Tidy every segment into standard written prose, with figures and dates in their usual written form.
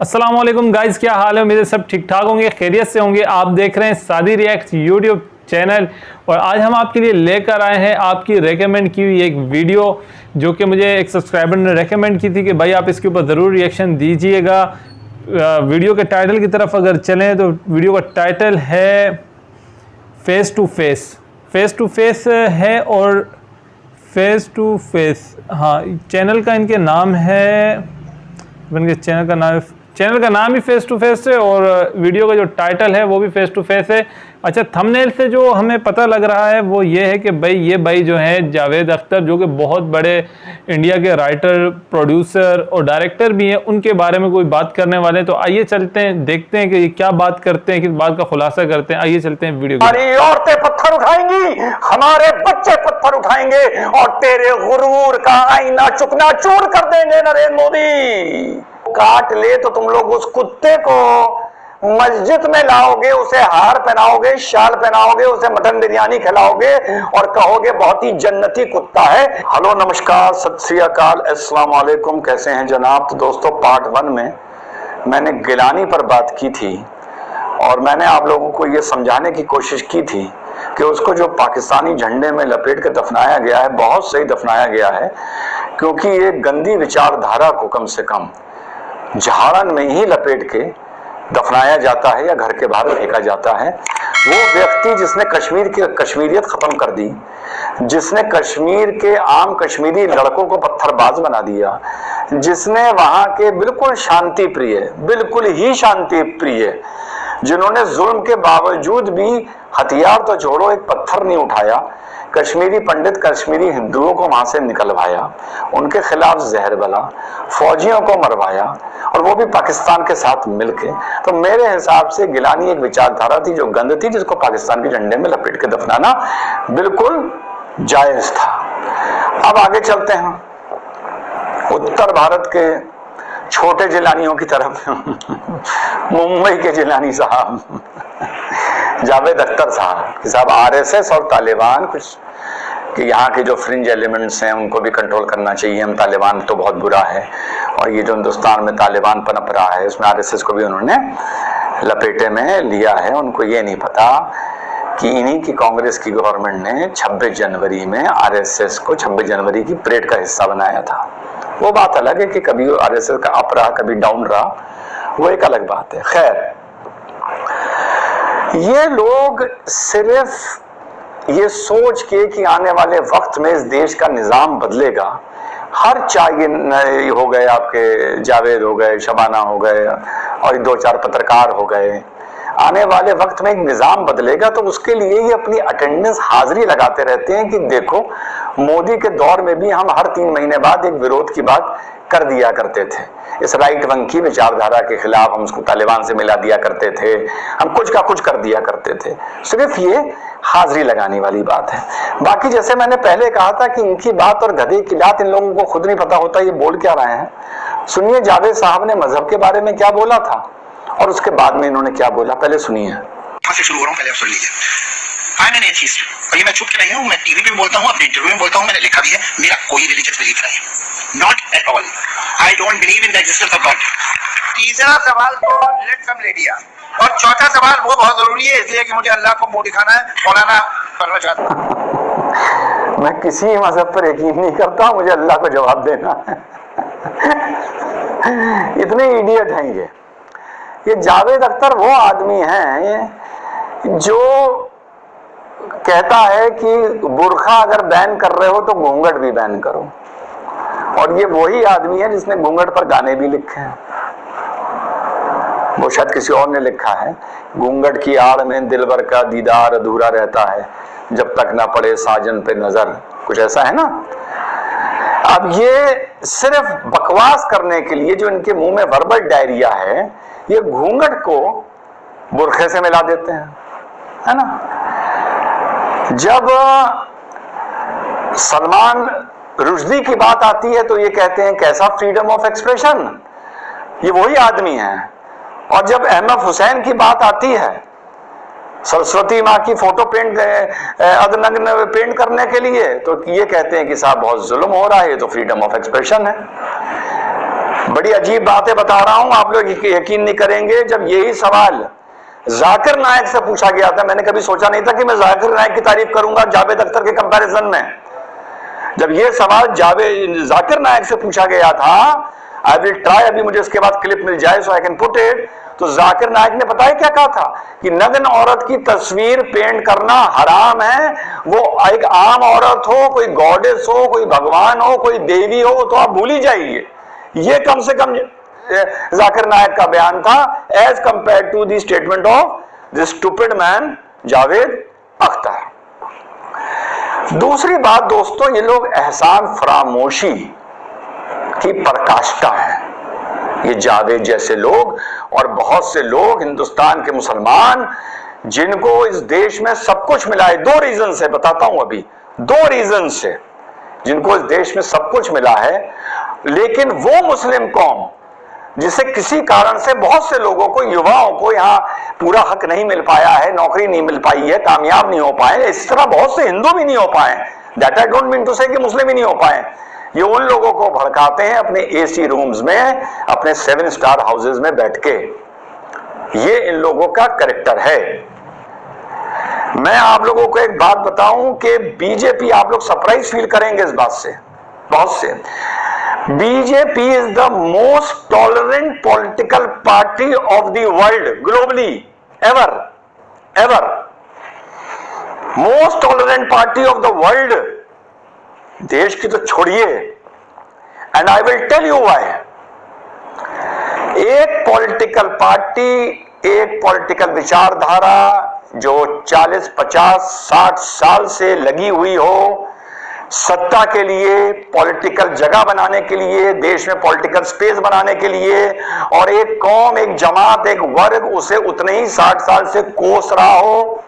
अस्सलाम वालेकुम गाइस, क्या हाल है। मेरे सब ठीक ठाक होंगे, खैरियत से होंगे। आप देख रहे हैं सादी रिएक्ट यूट्यूब चैनल और आज हम आपके लिए लेकर आए हैं आपकी रेकमेंड की हुई एक वीडियो जो कि मुझे एक सब्सक्राइबर ने रेकमेंड की थी कि भाई आप इसके ऊपर ज़रूर रिएक्शन दीजिएगा। वीडियो के टाइटल की तरफ अगर चलें तो वीडियो का टाइटल है face to face. Face to face है और फेस टू फेस, हाँ चैनल का इनके नाम है, इनके चैनल का नाम ही फेस टू फेस है और वीडियो का जो टाइटल है वो भी फेस टू फेस है। अच्छा, थंबनेल से जो हमें पता लग रहा है वो ये है कि भाई ये भाई जो है जावेद अख्तर, जो कि बहुत बड़े इंडिया के राइटर, प्रोड्यूसर और डायरेक्टर भी हैं, उनके बारे में कोई बात करने वाले हैं। तो आइए चलते हैं, देखते हैं कि ये क्या बात करते हैं, किस बात का खुलासा करते हैं। आइए चलते हैं वीडियो। हमारी औरतें पत्थर उठाएंगी, हमारे बच्चे पत्थर उठाएंगे और तेरे गुरूर का आईना चुकना चूर कर देंगे नरेंद्र मोदी। काट ले तो तुम लोग उस कुत्ते को मस्जिद में लाओगे, उसे हार पहनाओगे, शाल पहनाओगे, उसे मटन बिरयानी खिलाओगे और कहोगे बहुत ही जन्नती कुत्ता है। हेलो, नमस्कार, सत श्री अकाल, अस्सलाम वालेकुम, कैसे हैं जनाब। तो दोस्तों, पार्ट 1 में मैंने गिलानी पर बात की थी और मैंने आप लोगों को ये समझाने की कोशिश की थी कि उसको जो पाकिस्तानी झंडे में लपेट के दफनाया गया है, बहुत सही दफनाया गया है, क्योंकि ये गंदी विचारधारा को कम से कम झाड़न में ही लपेट के दफनाया जाता है या घर के बाहर फेंका जाता है। वो व्यक्ति जिसने कश्मीर की कश्मीरियत खत्म कर दी, जिसने कश्मीर के आम कश्मीरी लड़कों को पत्थरबाज बना दिया, जिसने वहां के बिल्कुल शांति प्रिय, बिल्कुल ही शांति प्रिय, जिन्होंने जुल्म के बावजूद भी हथियार तो छोड़ो एक पत्थर नहीं उठाया, कश्मीरी पंडित कश्मीरी हिंदुओं को वहां से निकलवाया, उनके खिलाफ जहर बला, फौजियों को मरवाया और वो भी पाकिस्तान के साथ मिलके। तो मेरे हिसाब से गिलानी एक विचारधारा थी जो गंद थी, जिसको पाकिस्तान के झंडे में लपेट के दफनाना बिल्कुल जायज था। अब आगे चलते हैं उत्तर भारत के छोटे जिलानियों की तरफ। मुंबई के जिलानी साहब जावेद अख्तर साहब आरएसएस और तालिबान कुछ कि यहाँ के जो फ्रिंज एलिमेंट्स हैं उनको भी कंट्रोल करना चाहिए, हम तालिबान तो बहुत बुरा है और ये जो हिंदुस्तान में तालिबान पनप रहा है उसमें आरएसएस को भी उन्होंने लपेटे में लिया है। उनको ये नहीं पता कि इन्हीं की कांग्रेस की गवर्नमेंट ने 26 जनवरी में आरएसएस को 26 जनवरी की परेड का हिस्सा बनाया था। वो बात अलग है कि कभी आरएसएस का अप रहा, कभी डाउन रहा, वो एक अलग बात है। खैर, ये लोग सिर्फ ये सोच के कि आने वाले वक्त में इस देश का निजाम बदलेगा, हर चाहे हो गए, आपके जावेद हो गए, शबाना हो गए और 2-4 पत्रकार हो गए, आने वाले वक्त में एक निजाम बदलेगा तो उसके लिए ये अपनी अटेंडेंस हाजिरी लगाते रहते हैं कि देखो मोदी के दौर में भी हम हर 3 महीने बाद एक विरोध की बात कर दिया करते थे, इस राइट वंग की विचारधारा के खिलाफ हम उसको तालिबान से मिला दिया करते थे, हम कुछ का कुछ कर दिया करते थे। सिर्फ ये हाजिरी लगाने वाली बात है। बाकी जैसे मैंने पहले कहा था कि इनकी बात और गधे की लात, इन लोगों को खुद नहीं पता होता ये बोल क्या रहे हैं। सुनिए जावेद साहब ने मजहब के बारे में क्या बोला था और उसके बाद में इन्होंने क्या बोला, पहले सुनिए। शुरू हो रहा हूं, पहले आप सुन लीजिए। आई एम एन एथिस्ट और ये मैं चुप के नहीं हूं, मैं टीवी पे भी बोलता हूं, अपने इंटरव्यू में बोलता हूं, मैंने लिखा भी है, मेरा कोई रिलीजियस बिलीफ नहीं है, not at all. I don't believe in the existence of God. तीसरा सवाल तो लेट सम लेडिया और चौथा सवाल वो बहुत जरूरी है इसलिए कि मुझे अल्लाह को मुंह दिखाना है, मौलाना करना चाहता हूं। मैं किसी मजहब पर यकीन नहीं करता, मुझे अल्लाह को जवाब देना है। इतने इडियट हैं ये जावेद अख्तर वो आदमी हैं जो कहता है कि बुर्खा अगर बैन कर रहे हो तो घूंघट भी बैन करो, और ये वही आदमी है जिसने घूंघट पर गाने भी लिखे हैं। वो शायद किसी और ने लिखा है, घूंघट की आड़ में दिलबर का दीदार अधूरा रहता है जब तक ना पड़े साजन पे नजर, कुछ ऐसा है ना। अब ये सिर्फ बकवास करने के लिए जो इनके मुंह में वर्बल डायरिया है, ये घूंघट को बुरखे से मिला देते हैं, है ना। जब सलमान रुश्दी की बात आती है तो ये कहते हैं कैसा फ्रीडम ऑफ एक्सप्रेशन, ये वही आदमी है। और जब अहमद हुसैन की बात आती है सरस्वती माँ की फोटो पेंट अदनग्न पेंट करने के लिए, तो ये कहते हैं कि साहब बहुत जुल्म हो रहा है, ये तो फ्रीडम ऑफ एक्सप्रेशन है। बड़ी अजीब बातें बता रहा हूं, आप लोग यकीन नहीं करेंगे। जब यही सवाल जाकिर नायक से पूछा गया था, मैंने कभी सोचा नहीं था कि मैं जाकिर नायक की तारीफ करूंगा जावेद अख्तर के कंपैरिजन में। जब यह सवाल जाकिर नायक से पूछा गया था, आई विल ट्राई, अभी मुझे उसके बाद क्लिप मिल जाए सो आई कैन पुट इट, तो जाकिर नायक ने पता है क्या कहा था कि नग्न औरत की तस्वीर पेंट करना हराम है। वो एक आम औरत हो, कोई गॉडेस हो, कोई भगवान हो, कोई देवी हो, तो आप भूल ही जाइए। ये कम से कम जाकिर नायक का बयान था as compare to the statement of this stupid man Javed Akhtar. दूसरी बात दोस्तों, ये लोग एहसान फरामोशी की पराकाष्ठा है, ये जावेद जैसे लोग और बहुत से लोग हिंदुस्तान के मुसलमान जिनको इस देश में सब कुछ मिला है। दो रीजन से बताता हूं, अभी दो रीजन से जिनको इस देश में सब कुछ मिला है, लेकिन वो मुस्लिम कौम जिसे किसी कारण से बहुत से लोगों को, युवाओं को यहां पूरा हक नहीं मिल पाया है, नौकरी नहीं मिल पाई है, कामयाब नहीं हो पाए, इस तरह बहुत से हिंदू भी नहीं हो पाए। That I don't mean to say कि मुस्लिम ही नहीं हो पाए। ये उन लोगों को भड़काते हैं अपने एसी रूम्स में, अपने 7 स्टार हाउसेज में बैठ के। ये इन लोगों का कैरेक्टर है। मैं आप लोगों को एक बात बताऊं कि बीजेपी, आप लोग सरप्राइज फील करेंगे इस बात से, बहुत से, BJP is the most tolerant political party of the world globally, ever most tolerant party of the world. देश की तो छोड़िए, and I will tell you why. एक पॉलिटिकल पार्टी, एक पॉलिटिकल विचारधारा जो 40, 50, 60 साल से लगी हुई हो सत्ता के लिए, पॉलिटिकल जगह बनाने के लिए, देश में पॉलिटिकल स्पेस बनाने के लिए, और एक कौम, एक जमात, एक वर्ग उसे उतने ही 60 साल से कोस रहा हो,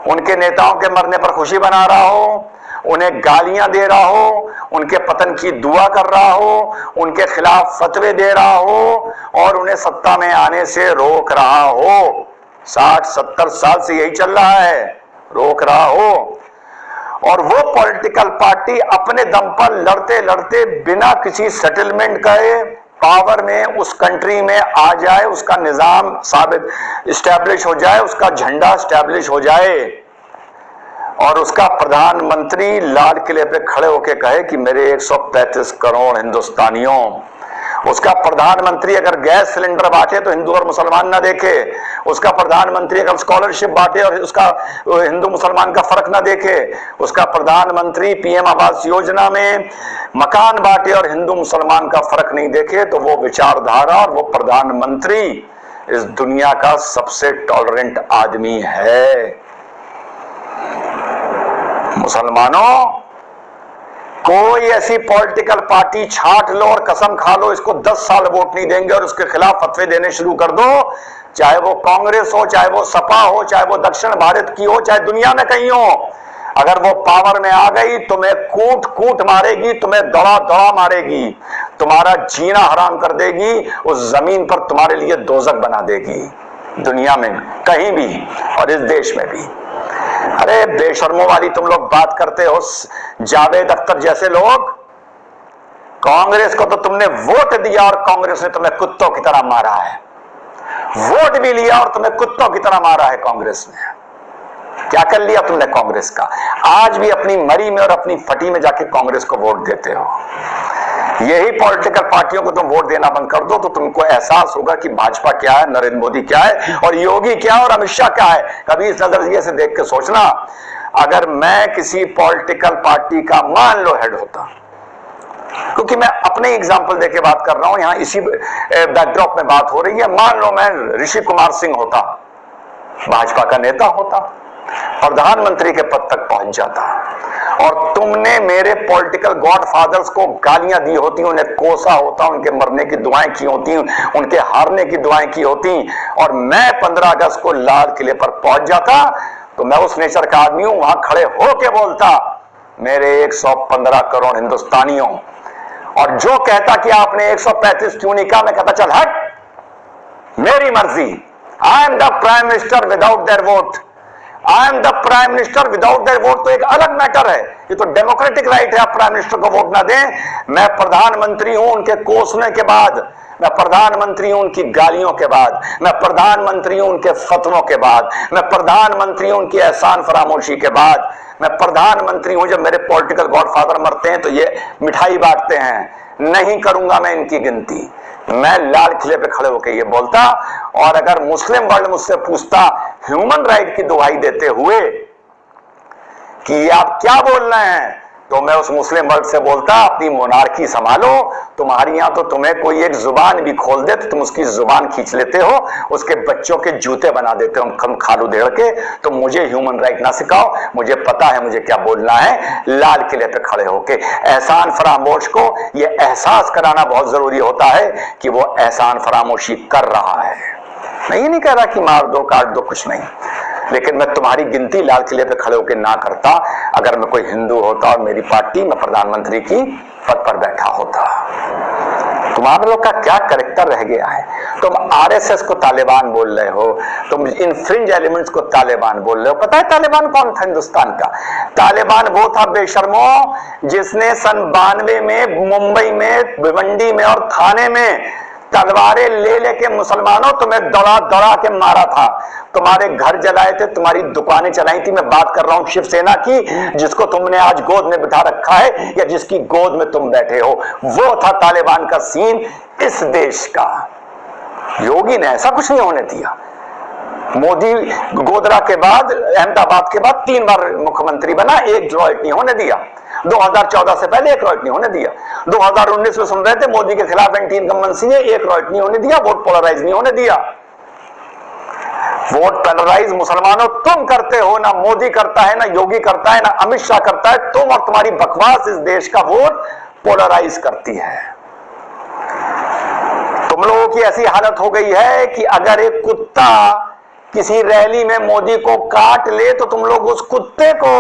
उनके नेताओं के मरने पर खुशी मना रहा हो, उन्हें गालियां दे रहा हो, उनके पतन की दुआ कर रहा हो, उनके खिलाफ फतवे दे रहा हो और उन्हें सत्ता में आने से रोक रहा हो। 60-70 साल से यही चल रहा है, रोक रहा हो। और वो पॉलिटिकल पार्टी अपने दम पर लड़ते लड़ते बिना किसी सेटलमेंट के पावर में उस कंट्री में आ जाए, उसका निजाम साबित इस्टेब्लिश हो जाए, उसका झंडा इस्टेब्लिश हो जाए, और उसका प्रधानमंत्री लाल किले पे खड़े होकर कहे कि मेरे 135 करोड़ हिंदुस्तानियों, उसका प्रधानमंत्री अगर गैस सिलेंडर बांटे तो हिंदू और मुसलमान ना देखे, उसका प्रधानमंत्री अगर स्कॉलरशिप बांटे और उसका हिंदू मुसलमान का फर्क ना देखे, उसका प्रधानमंत्री पीएम आवास योजना में मकान बांटे और हिंदू मुसलमान का फर्क नहीं देखे, तो वो विचारधारा और वो प्रधानमंत्री इस दुनिया का सबसे टॉलरेंट आदमी है। मुसलमानों, कोई ऐसी पॉलिटिकल पार्टी छांट लो और कसम खा लो इसको 10 साल वोट नहीं देंगे और उसके खिलाफ फतवे देने शुरू कर दो, चाहे वो कांग्रेस हो, चाहे वो सपा हो, चाहे वो दक्षिण भारत की हो, चाहे दुनिया में कहीं हो, अगर वो पावर में आ गई तुम्हें कूट कूट मारेगी, तुम्हें दड़ा दड़ा मारेगी, तुम्हारा जीना हराम कर देगी, उस जमीन पर तुम्हारे लिए दोजख बना देगी, दुनिया में कहीं भी और इस देश में भी। अरे बेशर्मों वाली तुम लोग बात करते हो, जावेद अख्तर जैसे लोग। कांग्रेस को तो तुमने वोट दिया और कांग्रेस ने तुम्हें कुत्तों की तरह मारा है, वोट भी लिया और तुम्हें कुत्तों की तरह मारा है कांग्रेस ने। क्या कर लिया तुमने कांग्रेस का? आज भी अपनी मरी में और अपनी फटी में जाके कांग्रेस को वोट देते हो। यही पॉलिटिकल पार्टियों को तुम वोट देना बंद कर दो तो तुमको एहसास होगा कि भाजपा क्या है, नरेंद्र मोदी क्या है और योगी क्या है और अमित शाह क्या है। कभी इस नजरिए से देख के सोचना, अगर मैं किसी पॉलिटिकल पार्टी का मान लो हेड होता, क्योंकि मैं अपने एग्जाम्पल देके बात कर रहा हूं, यहां इसी बैकड्रॉप में बात हो रही है। मान लो मैं ऋषि कुमार सिंह होता, भाजपा का नेता होता, प्रधानमंत्री के पद तक पहुंच जाता और तुमने मेरे पॉलिटिकल गॉडफादर्स को गालियां दी होती, उन्हें कोसा होता, उनके मरने की दुआएं की होती, उनके हारने की दुआएं की होती, और मैं 15 अगस्त को लाल किले पर पहुंच जाता, तो मैं उस नेचर का आदमी हूं, वहां खड़े होके बोलता मेरे 115 करोड़ हिंदुस्तानियों, और जो कहता कि आपने 135 क्यों नहीं कहा, मैं कहता चल हट, मेरी मर्जी, I am the prime minister without their vote. I am the prime minister, without that vote तो एक अलग मैटर है, ये तो डेमोक्रेटिक राइट है, आप प्राइम मिनिस्टर को वोट ना दें। मैं प्रधानमंत्री हूं उनके कोसने के बाद, मैं प्रधानमंत्री हूं उनकी गालियों के बाद, मैं प्रधानमंत्री हूं उनके फतवों के बाद, मैं प्रधानमंत्री हूं उनकी एहसान फरामोशी के बाद, मैं प्रधानमंत्री हूं जब मेरे पॉलिटिकल गॉडफादर मरते हैं तो ये मिठाई बांटते हैं। नहीं करूंगा मैं इनकी गिनती। मैं लाल किले पे खड़े होकर ये बोलता, और अगर मुस्लिम वर्ल्ड मुझसे पूछता ह्यूमन राइट की दुहाई देते हुए कि ये आप क्या बोल रहे हैं, तो मैं उस मुस्लिम वर्ल्ड से बोलता अपनी मोनार्की संभालो। तुम्हारी यहां तो तुम्हें कोई एक जुबान भी खोल दे तो तुम उसकी जुबान खींच लेते हो, उसके बच्चों के जूते बना देते हो हम खालू देड़ के। तो मुझे ह्यूमन राइट ना सिखाओ, मुझे पता है मुझे क्या बोलना है। लाल किले पे खड़े होके एहसान फरामोश को ये एहसास कराना बहुत जरूरी होता है कि वो एहसान फरामोशी कर रहा है। मैं ये नहीं कह रहा कि मार दो काट दो, कुछ नहीं, लेकिन मैं तुम्हारी गिनती लाल किले पे खड़े होकर ना करता अगर मैं कोई हिंदू होता और मेरी पार्टी में प्रधानमंत्री की पद पर बैठा होता। तुम्हारे लोग का क्या कैरेक्टर रह गया है। तुम आरएसएस को तालिबान बोल रहे हो, तुम इन फ्रिंज एलिमेंट्स को तालिबान बोल रहे हो। पता है तालिबान कौन था हिंदुस्तान का? तालिबान वो था बेशर्मो जिसने सन 92 में मुंबई में भिवंडी में और थाने में तलवारें ले लेके मुसलमानों तुम्हें दौड़ा दौड़ा के मारा था, तुम्हारे घर जलाए थे, तुम्हारी दुकानें चलाई थी। मैं बात कर रहा हूं शिवसेना की, जिसको तुमने आज गोद में बिठा रखा है या जिसकी गोद में तुम बैठे हो। वो था तालिबान का सीन इस देश का। योगी ने ऐसा कुछ नहीं होने दिया। मोदी गोधरा के बाद, अहमदाबाद के बाद 3 बार मुख्यमंत्री बना, एक ड्रॉइट नहीं होने दिया। 2014 से पहले एक रॉइट नहीं होने दिया। 2019 में सुन रहे थे मोदी के खिलाफ एंटी इनकम्बेंसी है, एक रॉइट नहीं होने दिया। वोट पोलराइज नहीं होने दिया। वोट पोलराइज मुसलमानों तुम करते हो, ना मोदी करता है, ना योगी करता है, ना अमित शाह करता है। तुम और तुम्हारी बकवास इस देश का वोट पोलराइज करती है। तुम लोगों की ऐसी हालत हो गई है कि अगर एक कुत्ता किसी रैली में मोदी को काट ले तो तुम लोग उस कुत्ते को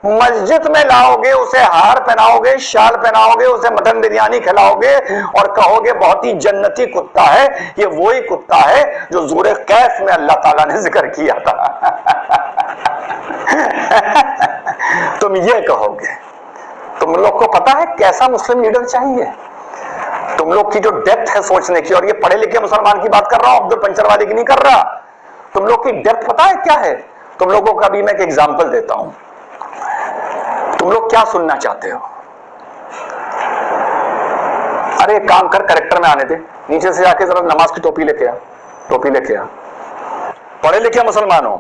मस्जिद में लाओगे, उसे हार पहनाओगे, शाल पहनाओगे, उसे मटन बिरयानी खिलाओगे और कहोगे बहुत ही जन्नती कुत्ता है। ये वही कुत्ता है जो सूरह कैफ में अल्लाह ताला ने जिक्र किया था। तुम ये कहोगे। तुम लोग को पता है कैसा मुस्लिम लीडर चाहिए? तुम लोग की जो डेप्थ है सोचने की, और ये पढ़े लिखे मुसलमान की बात कर रहा हूं, अब्दुल पंचरवाली की नहीं कर रहा। तुम लोग की डेप्थ पता है क्या है? तुम लोगों का भी मैं एक एग्जाम्पल देता हूं। तुम लोग क्या सुनना चाहते हो? अरे काम कर, करेक्टर में आने दे, नीचे से जाके जरा नमाज की टोपी लेके आ, टोपी लेके आ। पढ़े लिखे मुसलमानों,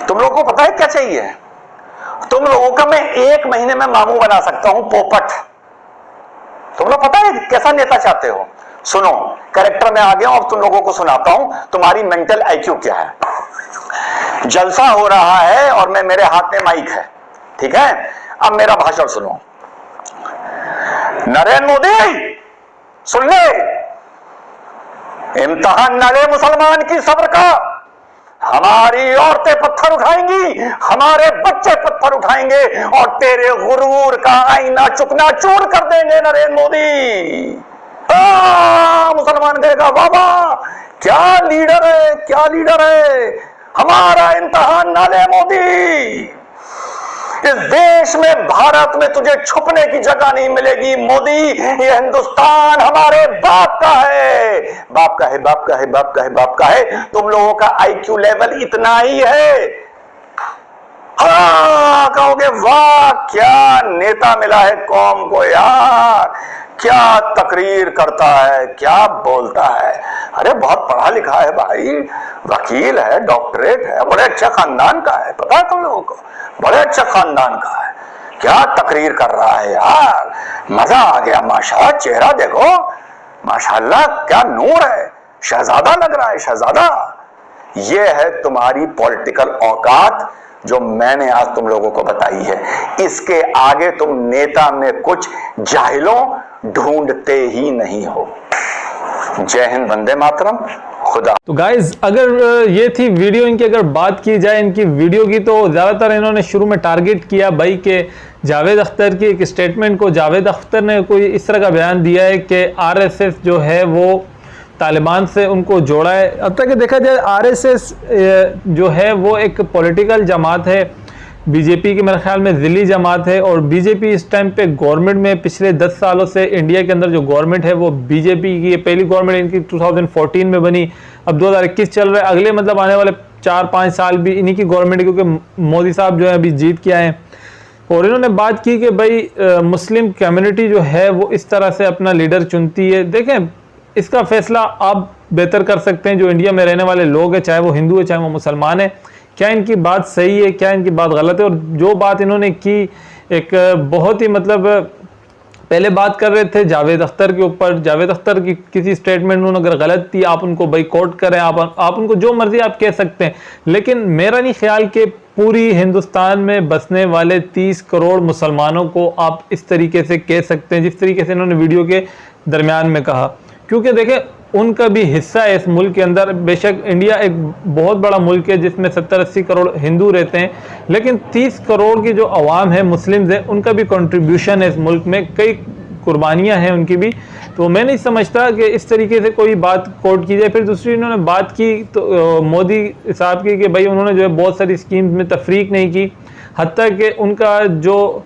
तुम लोगों को पता है क्या चाहिए? तुम लोगों का मैं 1 महीने में मामू बना सकता हूं, पोपट। तुम लोग पता है कैसा नेता चाहते हो? सुनो, करेक्टर में आ गया और तुम लोगों को सुनाता हूं तुम्हारी मेंटल आईक्यू क्या है। जलसा हो रहा है और मेरे हाथ में माइक है, ठीक है? अब मेरा भाषण सुनो। नरेंद्र मोदी सुन ले, इम्तिहान न ले मुसलमान की सब्र का। हमारी औरतें पत्थर उठाएंगी, हमारे बच्चे पत्थर उठाएंगे और तेरे गुरूर का आईना चुकना चूर कर देंगे नरेंद्र मोदी। मुसलमान कहेगा बाबा क्या लीडर है, क्या लीडर है, हमारा इम्तिहान ना ले मोदी। इस देश में, भारत में तुझे छुपने की जगह नहीं मिलेगी मोदी। ये हिंदुस्तान हमारे बाप का है, बाप का है, बाप का है, बाप का है, बाप का है। तुम लोगों का आईक्यू लेवल इतना ही है। हाँ कहोगे वाह क्या नेता मिला है कौम को यार, क्या तकरीर करता है, क्या बोलता है। अरे बहुत पढ़ा लिखा है भाई, वकील है, डॉक्टरेट है, बड़े अच्छे खानदान का है, पता है तुम लोगों को, बड़े अच्छे खानदान का है। क्या तकरीर कर रहा है यार, मजा आ गया। माशाल्लाह, चेहरा देखो, माशाल्लाह क्या नूर है, शहजादा लग रहा है, शहजादा। ये है तुम्हारी पॉलिटिकल औकात जो मैंने आज तुम लोगों को बताई है। इसके आगे तुम नेता में कुछ जाहिलों ढूंढते ही नहीं हो। जय हिंद, वंदे मातरम, खुदा। तो गाइज अगर ये थी वीडियो इनकी, अगर बात की जाए इनकी वीडियो की, तो ज़्यादातर इन्होंने शुरू में टारगेट किया भाई के जावेद अख्तर की एक स्टेटमेंट को। जावेद अख्तर ने कोई इस तरह का बयान दिया है कि आरएसएस जो है वो तालिबान से उनको जोड़ा है। अब तक देखा जाए आरएसएस जो है वो एक पॉलिटिकल जमात है, बीजेपी की मेरे ख्याल में ज़िली जमात है, और बीजेपी इस टाइम पे गवर्नमेंट में पिछले 10 सालों से इंडिया के अंदर जो गवर्नमेंट है वो बीजेपी की, पहली गवर्नमेंट इनकी 2014 में बनी, अब 2021 चल रहा है, अगले मतलब आने वाले 4-5 साल भी इन्हीं की गवर्नमेंट, क्योंकि मोदी साहब जो है अभी जीत के आए हैं। और इन्होंने बात की कि भाई मुस्लिम कम्युनिटी जो है वो इस तरह से अपना लीडर चुनती है। देखें, इसका फैसला आप बेहतर कर सकते हैं, जो इंडिया में रहने वाले लोग हैं, चाहे वो हिंदू है चाहे वो मुसलमान है, क्या इनकी बात सही है, क्या इनकी बात गलत है। और जो बात इन्होंने की, एक बहुत ही मतलब पहले बात कर रहे थे जावेद अख्तर के ऊपर, जावेद अख्तर की किसी स्टेटमेंट उन्होंने अगर गलत थी, आप उनको बाइकआउट करें, आप उनको जो मर्जी आप कह सकते हैं, लेकिन मेरा नहीं ख्याल कि पूरी हिंदुस्तान में बसने वाले 30 करोड़ मुसलमानों को आप इस तरीके से कह सकते हैं जिस तरीके से इन्होंने वीडियो के दरमियान में कहा। क्योंकि देखें, उनका भी हिस्सा है इस मुल्क के अंदर। बेशक इंडिया एक बहुत बड़ा मुल्क है जिसमें 70-80 करोड़ हिंदू रहते हैं, लेकिन 30 करोड़ की जो आवाम है, मुस्लिम्स हैं, उनका भी कंट्रीब्यूशन है इस मुल्क में, कई कुर्बानियां हैं उनकी भी। तो मैं नहीं समझता कि इस तरीके से कोई बात कोट की जाए। फिर दूसरी इन्होंने बात की तो मोदी साहब की कि भाई उन्होंने जो है बहुत सारी स्कीम्स में तफरीक नहीं की, हत्ता कि उनका जो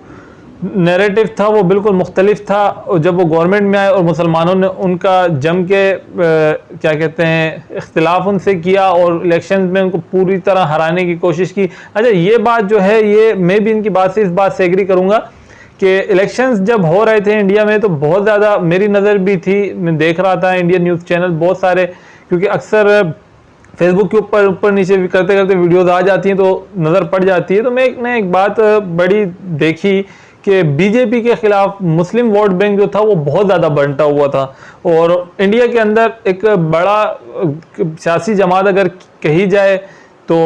नैरेटिव था वो बिल्कुल मुख्तलिफ था। और जब वो गवर्नमेंट में आए और मुसलमानों ने उनका जम के क्या कहते हैं इख्तिलाफ उनसे किया और इलेक्शंस में उनको पूरी तरह हराने की कोशिश की। अच्छा, ये बात जो है, ये मैं भी इनकी बात से इस बात से एग्री करूँगा कि इलेक्शंस जब हो रहे थे इंडिया में तो बहुत ज़्यादा मेरी नज़र भी थी, मैं देख रहा था इंडियन न्यूज़ चैनल बहुत सारे, क्योंकि अक्सर फेसबुक के ऊपर नीचे भी करते करते वीडियोज़ आ जाती हैं तो नज़र पड़ जाती है। तो मैं एक बात बड़ी देखी कि बीजेपी के खिलाफ मुस्लिम वोट बैंक जो था वो बहुत ज़्यादा बंटा हुआ था। और इंडिया के अंदर एक बड़ा सियासी जमात अगर कही जाए तो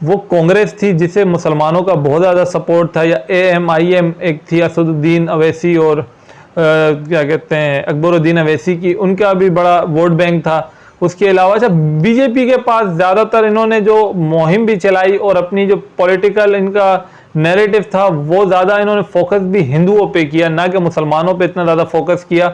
वो कांग्रेस थी, जिसे मुसलमानों का बहुत ज़्यादा सपोर्ट था, या AMIM एक थी असदुद्दीन अवैसी और क्या कहते हैं अकबरुद्दीन अवैसी की, उनका भी बड़ा वोट बैंक था। उसके अलावा अच्छा, बीजेपी के पास ज़्यादातर इन्होंने जो मुहिम भी चलाई और अपनी जो पॉलिटिकल इनका नैरेटिव था वो ज़्यादा इन्होंने फोकस भी हिंदुओं पे किया, ना कि मुसलमानों पे इतना ज़्यादा फोकस किया,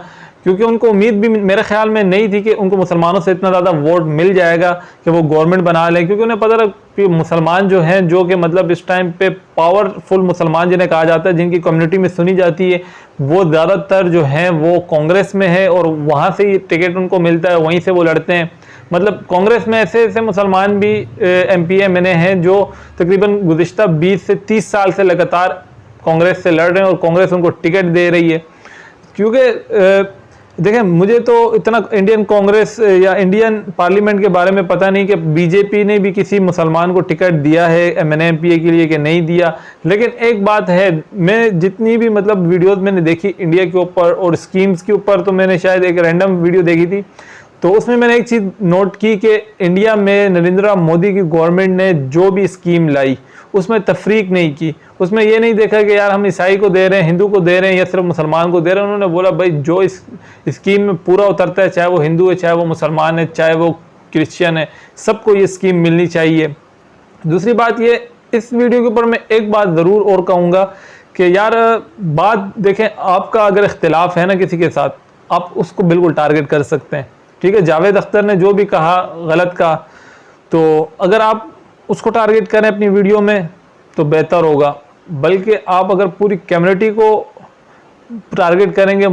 क्योंकि उनको उम्मीद भी मेरे ख्याल में नहीं थी कि उनको मुसलमानों से इतना ज़्यादा वोट मिल जाएगा कि वो गवर्नमेंट बना लें। क्योंकि उन्हें पता था कि मुसलमान जो हैं, जो कि मतलब इस टाइम पे पावरफुल मुसलमान जिन्हें कहा जाता है, जिनकी कम्युनिटी में सुनी जाती है, वो ज़्यादातर जो हैं वो कांग्रेस में है और वहाँ से ही टिकट उनको मिलता है, वहीं से वो लड़ते हैं। मतलब कांग्रेस में ऐसे ऐसे मुसलमान भी MP MNA हैं जो तकरीबन गुज़िश्ता 20 से 30 साल से लगातार कांग्रेस से लड़ रहे हैं और कांग्रेस उनको टिकट दे रही है। क्योंकि देखें, मुझे तो इतना इंडियन कांग्रेस या इंडियन पार्लियामेंट के बारे में पता नहीं कि बीजेपी ने भी किसी मुसलमान को टिकट दिया है MNA MPA के लिए कि नहीं दिया। लेकिन एक बात है, मैं जितनी भी मतलब वीडियोस मैंने देखी इंडिया के ऊपर और स्कीम्स के ऊपर, तो मैंने शायद एक रैंडम वीडियो देखी थी, तो उसमें मैंने एक चीज़ नोट की कि इंडिया में नरेंद्र मोदी की गवर्नमेंट ने जो भी स्कीम लाई उसमें तफरीक नहीं की। उसमें ये नहीं देखा कि यार हम ईसाई को दे रहे हैं, हिंदू को दे रहे हैं या सिर्फ मुसलमान को दे रहे हैं। उन्होंने बोला भाई जो इस स्कीम में पूरा उतरता है, चाहे वो हिंदू है, चाहे वो मुसलमान है, चाहे वो क्रिश्चियन है, सबको ये स्कीम मिलनी चाहिए। दूसरी बात ये, इस वीडियो के ऊपर मैं एक बात ज़रूर और कहूँगा कि यार बात देखें, आपका अगर इख्तिलाफ है ना किसी के साथ, आप उसको बिल्कुल टारगेट कर सकते हैं, ठीक है। जावेद अख्तर ने जो भी कहा गलत कहा, तो अगर आप उसको टारगेट करें अपनी वीडियो में तो बेहतर होगा। बल्कि आप अगर पूरी कम्युनिटी को टारगेट करेंगे,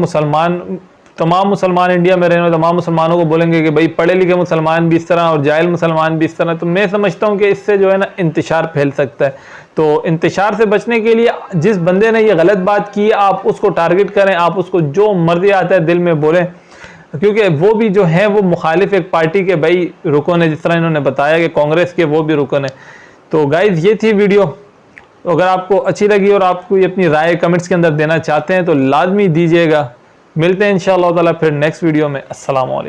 तमाम मुसलमान इंडिया में रहने वाले तमाम मुसलमानों को बोलेंगे कि भाई पढ़े लिखे मुसलमान भी इस तरह और जाहिल मुसलमान भी इस तरह, तो मैं समझता हूँ कि इससे जो है ना इंतशार फैल सकता है। तो इंतशार से बचने के लिए जिस बंदे ने ये गलत बात की, आप उसको टारगेट करें, आप उसको जो मर्जी आता है दिल में बोलें, क्योंकि वो भी जो है वो मुखालिफ एक पार्टी के भाई रुकन है, जिस तरह इन्होंने बताया कि कांग्रेस के वो भी रुकन है। तो गाइज ये थी वीडियो, अगर आपको अच्छी लगी और आपको ये अपनी राय कमेंट्स के अंदर देना चाहते हैं तो लाजमी दीजिएगा। मिलते हैं इंशाअल्लाह ताला फिर नेक्स्ट वीडियो में। अस्सलाम वालेकुम।